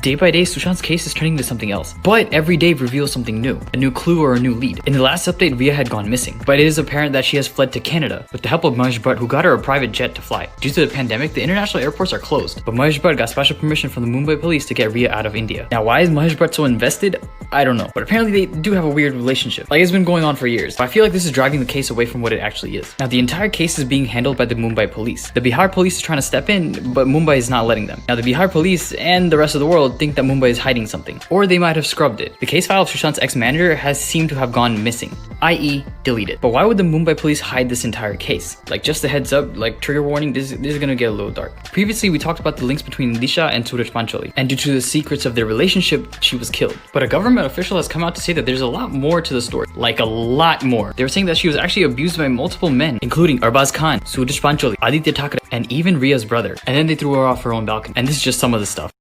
Day by day, Sushant's case is turning into something else, but every day reveals something new, a new clue or a new lead. In the last update, Ria had gone missing, but it is apparent that she has fled to Canada with the help of Mahesh Bhatt, who got her a private jet to fly. Due to the pandemic, the international airports are closed, but Mahesh Bhatt got special permission from the Mumbai police to get Ria out of India. Now, why is Mahesh Bhatt so invested? I don't know, but apparently they do have a weird relationship. Like, it's been going on for years, but I feel like this is driving the case away from what it actually is. Now, the entire case is being handled by the Mumbai police. The Bihar police is trying to step in, but Mumbai is not letting them. Now, the Bihar police and the rest of the world think that Mumbai is hiding something, or they might have scrubbed it. The case file of Sushant's ex-manager has seemed to have gone missing, i.e. deleted. But why would the Mumbai police hide this entire case? Like, just a heads up, like, trigger warning, this is gonna get a little dark. Previously, we talked about the links between Disha and Suraj Pancholi, and due to the secrets of their relationship, she was killed. But a government official has come out to say that there's a lot more to the story, like a lot more. They were saying that she was actually abused by multiple men, including Arbaz Khan, Suraj Pancholi, Aditya Thackeray, and even Ria's brother. And then they threw her off her own balcony. And this is just some of the stuff.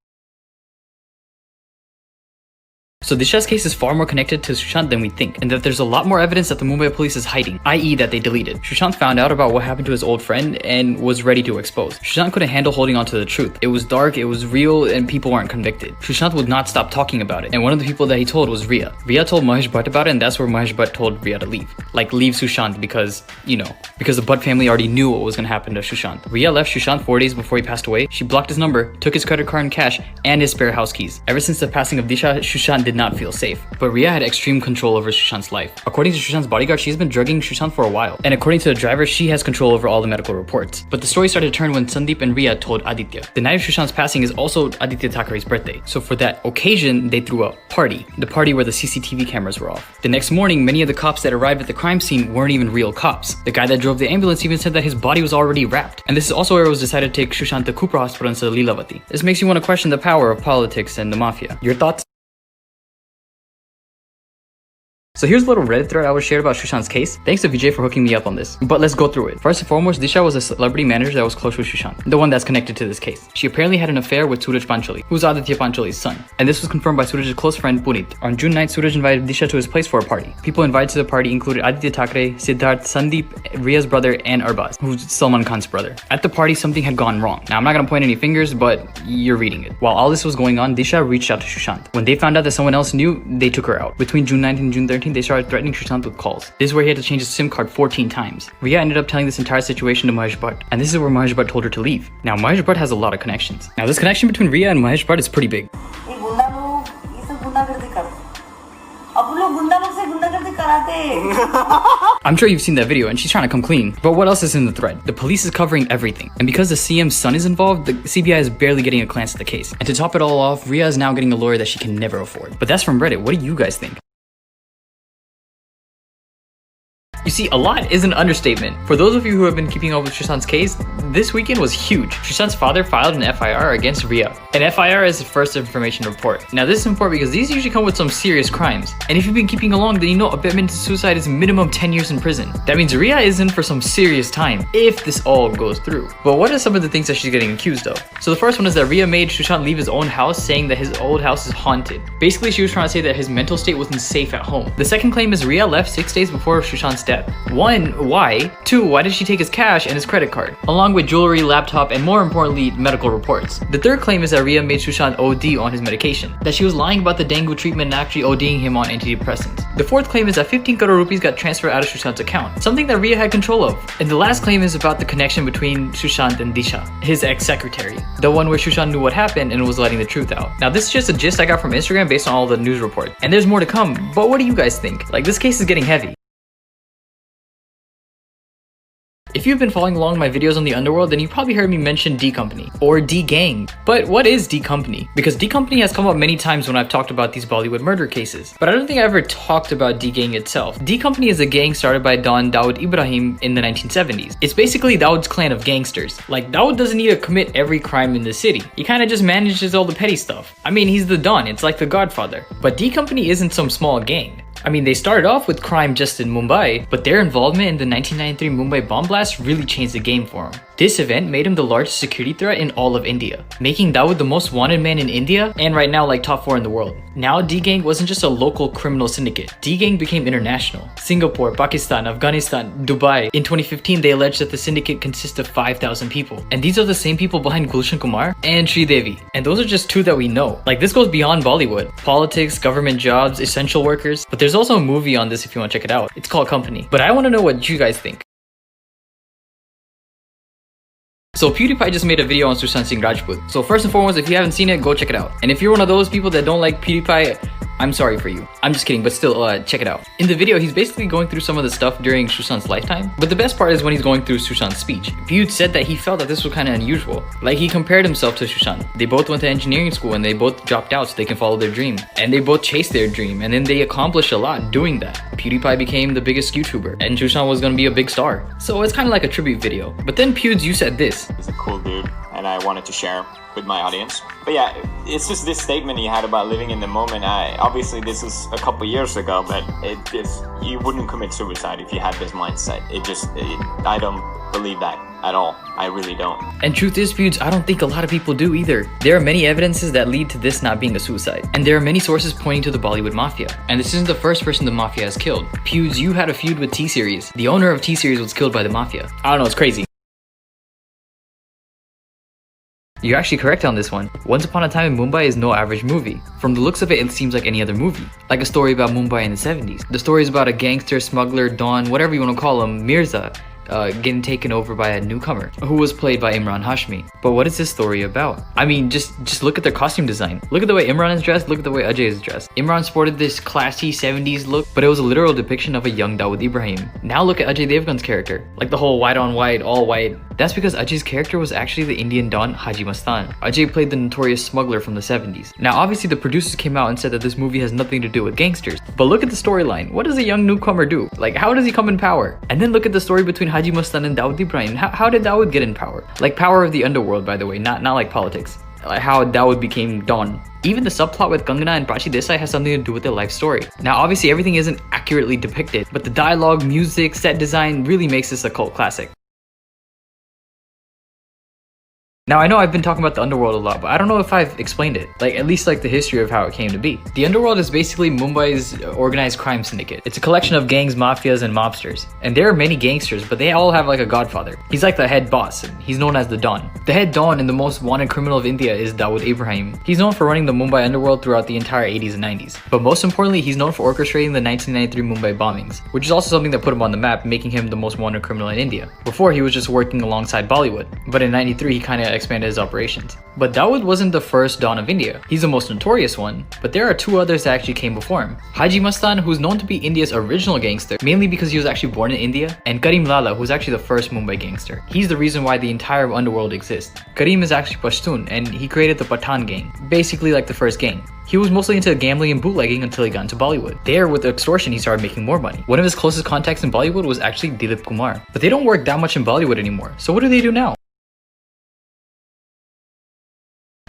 So Disha's case is far more connected to Sushant than we think, and that there's a lot more evidence that the Mumbai police is hiding, i.e. that they deleted. Sushant found out about what happened to his old friend and was ready to expose. Sushant couldn't handle holding on to the truth. It was dark, it was real, and people weren't convicted. Sushant would not stop talking about it, and one of the people that he told was Ria. Ria told Mahesh Bhatt about it, and that's where Mahesh Bhatt told Ria to leave. Like, leave Sushant because, you know, because the Bhatt family already knew what was gonna happen to Sushant. Ria left Sushant 4 days before he passed away. She blocked his number, took his credit card and cash, and his spare house keys. Ever since the passing of Disha, Sushant did not feel safe. But Ria had extreme control over Sushant's life. According to Sushant's bodyguard, she's been drugging Sushant for a while. And according to the driver, she has control over all the medical reports. But the story started to turn when Sandeep and Ria told Aditya. The night of Sushant's passing is also Aditya Thackeray's birthday. So for that occasion, they threw a party. The party where the CCTV cameras were off. The next morning, many of the cops that arrived at the crime scene weren't even real cops. The guy that drove the ambulance even said that his body was already wrapped. And this is also where it was decided to take Sushant to Kupra Hospital instead of Lilavati. This makes you want to question the power of politics and the mafia. Your thoughts? So here's a little Reddit thread I was shared about Sushant's case. Thanks to Vijay for hooking me up on this. But let's go through it. First and foremost, Disha was a celebrity manager that was close with Sushant, the one that's connected to this case. She apparently had an affair with Suraj Pancholi, who's Aditya Pancholi's son. And this was confirmed by Suraj's close friend Puneet. On June 9th, Suraj invited Disha to his place for a party. People invited to the party included Aditya Thackeray, Siddharth, Sandeep, Ria's brother, and Arbaz, who's Salman Khan's brother. At the party, something had gone wrong. Now, I'm not gonna point any fingers, but you're reading it. While all this was going on, Disha reached out to Sushant. When they found out that someone else knew, they took her out. Between June 9th and June 13th, they started threatening Sushant with calls. This is where he had to change his SIM card 14 times. Ria ended up telling this entire situation to Mahesh Bhatt, and this is where Mahesh Bhatt told her to leave. Now, Mahesh Bhatt has a lot of connections. Now, this connection between Ria and Mahesh Bhatt is pretty big. I'm sure you've seen that video and she's trying to come clean. But what else is in the thread? The police is covering everything. And because the CM's son is involved, the CBI is barely getting a glance at the case. And to top it all off, Ria is now getting a lawyer that she can never afford. But that's from Reddit. What do you guys think? You see, a lot is an understatement. For those of you who have been keeping up with Sushant's case, this weekend was huge. Sushant's father filed an FIR against Ria. An FIR is the first information report. Now this is important because these usually come with some serious crimes. And if you've been keeping along, then you know abetment to suicide is minimum 10 years in prison. That means Ria is in for some serious time, if this all goes through. But what are some of the things that she's getting accused of? So the first one is that Ria made Sushant leave his own house, saying that his old house is haunted. Basically, she was trying to say that his mental state wasn't safe at home. The second claim is Ria left 6 days before Sushant's death. 1, why? 2, why did she take his cash and his credit card? Along with jewelry, laptop, and more importantly, medical reports. The third claim is that Ria made Sushant OD on his medication. That she was lying about the dengue treatment and actually ODing him on antidepressants. The fourth claim is that 15 crore rupees got transferred out of Sushant's account, something that Ria had control of. And the last claim is about the connection between Sushant and Disha, his ex-secretary. The one where Sushant knew what happened and was letting the truth out. Now this is just a gist I got from Instagram based on all the news reports. And there's more to come, but what do you guys think? Like, this case is getting heavy. If you've been following along my videos on the underworld, then you've probably heard me mention D Company or D Gang. But what is D Company? Because D Company has come up many times when I've talked about these Bollywood murder cases, but I don't think I ever talked about D Gang itself. D Company is a gang started by Don Dawood Ibrahim in the 1970s. It's basically Dawood's clan of gangsters. Like, Dawood doesn't need to commit every crime in the city. He kind of just manages all the petty stuff. I mean, he's the Don, it's like the Godfather. But D Company isn't some small gang. I mean, they started off with crime just in Mumbai, but their involvement in the 1993 Mumbai bomb blast really changed the game for them. This event made him the largest security threat in all of India, making Dawood the most wanted man in India and right now like top 4 in the world. Now D-Gang wasn't just a local criminal syndicate. D-Gang became international. Singapore, Pakistan, Afghanistan, Dubai. In 2015, they alleged that the syndicate consists of 5,000 people. And these are the same people behind Gulshan Kumar and Sridevi. And those are just 2 that we know. Like, this goes beyond Bollywood. Politics, government jobs, essential workers. But there's also a movie on this if you want to check it out. It's called Company. But I want to know what you guys think. So PewDiePie just made a video on Sushant Singh Rajput. So first and foremost, if you haven't seen it, go check it out. And if you're one of those people that don't like PewDiePie, I'm sorry for you. I'm just kidding, but still, check it out. In the video, he's basically going through some of the stuff during Sushant's lifetime. But the best part is when he's going through Sushant's speech. Pewd said that he felt that this was kind of unusual. Like, he compared himself to Sushant. They both went to engineering school and they both dropped out so they can follow their dream. And they both chased their dream, and then they accomplished a lot doing that. PewDiePie became the biggest YouTuber, and Sushant was gonna be a big star. So it's kind of like a tribute video. But then Pewds, you said this. He's a cool dude, and I wanted to share with my audience. But yeah, it's just this statement he had about living in the moment. Obviously this was a couple years ago, but you wouldn't commit suicide if you had this mindset. I don't believe that at all. I really don't. And truth is, Pewds, I don't think a lot of people do either. There are many evidences that lead to this not being a suicide. And there are many sources pointing to the Bollywood Mafia. And this isn't the first person the Mafia has killed. Pewds, you had a feud with T-Series. The owner of T-Series was killed by the Mafia. I don't know, it's crazy. You're actually correct on this one. Once Upon a Time in Mumbai is no average movie. From the looks of it, it seems like any other movie. Like a story about Mumbai in the 70s. The story is about a gangster, smuggler, Don, whatever you want to call him, Mirza, getting taken over by a newcomer who was played by Imran Hashmi. But what is this story about? I mean, just look at their costume design. Look at the way Imran is dressed, look at the way Ajay is dressed. Imran sported this classy 70s look, but it was a literal depiction of a young Dawood Ibrahim. Now look at Ajay Devgan's character. Like the whole white on white, all white. That's because Ajay's character was actually the Indian Don Haji Mastan. Ajay played the notorious smuggler from the 70s. Now obviously the producers came out and said that this movie has nothing to do with gangsters. But look at the storyline. What does a young newcomer do? Like, how does he come in power? And then look at the story between Haji Mastan and Dawood Ibrahim. How did Dawood get in power? Like power of the underworld, by the way, not like politics. Like how Dawood became Don. Even the subplot with Kangana and Prachi Desai has something to do with their life story. Now obviously everything isn't accurately depicted, but the dialogue, music, set design really makes this a cult classic. Now I know I've been talking about the underworld a lot, but I don't know if I've explained it. Like, at least like the history of how it came to be. The underworld is basically Mumbai's organized crime syndicate. It's a collection of gangs, mafias, and mobsters. And there are many gangsters, but they all have like a godfather. He's like the head boss, and he's known as the Don. The head Don and the most wanted criminal of India is Dawood Ibrahim. He's known for running the Mumbai underworld throughout the entire 80s and 90s. But most importantly, he's known for orchestrating the 1993 Mumbai bombings, which is also something that put him on the map, making him the most wanted criminal in India. Before, he was just working alongside Bollywood, but in 93 he kind of expanded his operations. But Dawood wasn't the first Don of India. He's the most notorious one, but there are 2 others that actually came before him. Haji Mastan, who's known to be India's original gangster, mainly because he was actually born in India, and Karim Lala, who's actually the first Mumbai gangster. He's the reason why the entire underworld exists. Karim is actually Pashtun, and he created the Pathan gang, basically like the first gang. He was mostly into gambling and bootlegging until he got into Bollywood. There, with extortion, he started making more money. One of his closest contacts in Bollywood was actually Dilip Kumar. But they don't work that much in Bollywood anymore, so what do they do now?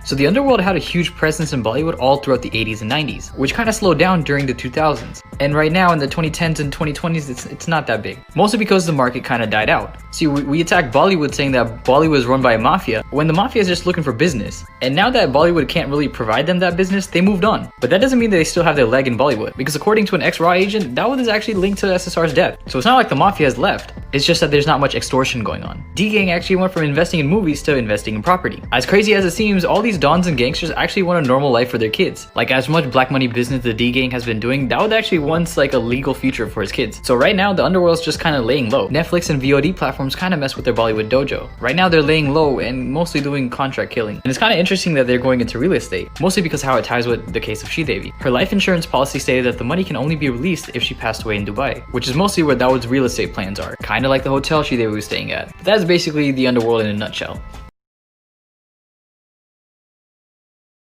So the underworld had a huge presence in Bollywood all throughout the 80s and 90s, which kind of slowed down during the 2000s. And right now in the 2010s and 2020s, it's not that big. Mostly because the market kind of died out. See, we attack Bollywood saying that Bollywood is run by a mafia, when the mafia is just looking for business. And now that Bollywood can't really provide them that business, they moved on. But that doesn't mean that they still have their leg in Bollywood, because according to an ex-Raw agent, Dawood is actually linked to SSR's death. So it's not like the mafia has left, it's just that there's not much extortion going on. D-Gang actually went from investing in movies to investing in property. As crazy as it seems, all these dons and gangsters actually want a normal life for their kids. Like, as much black money business the D-Gang has been doing, Dawood actually wants like a legal future for his kids. So right now, the underworld's just kind of laying low. Netflix and VOD platforms kind of mess with their Bollywood dojo. Right now, they're laying low and mostly doing contract killing. And it's kind of interesting that they're going into real estate, mostly because how it ties with the case of Sridevi. Her life insurance policy stated that the money can only be released if she passed away in Dubai, which is mostly where Dawood's real estate plans are, kind of like the hotel Sridevi was staying at. But that's basically the underworld in a nutshell.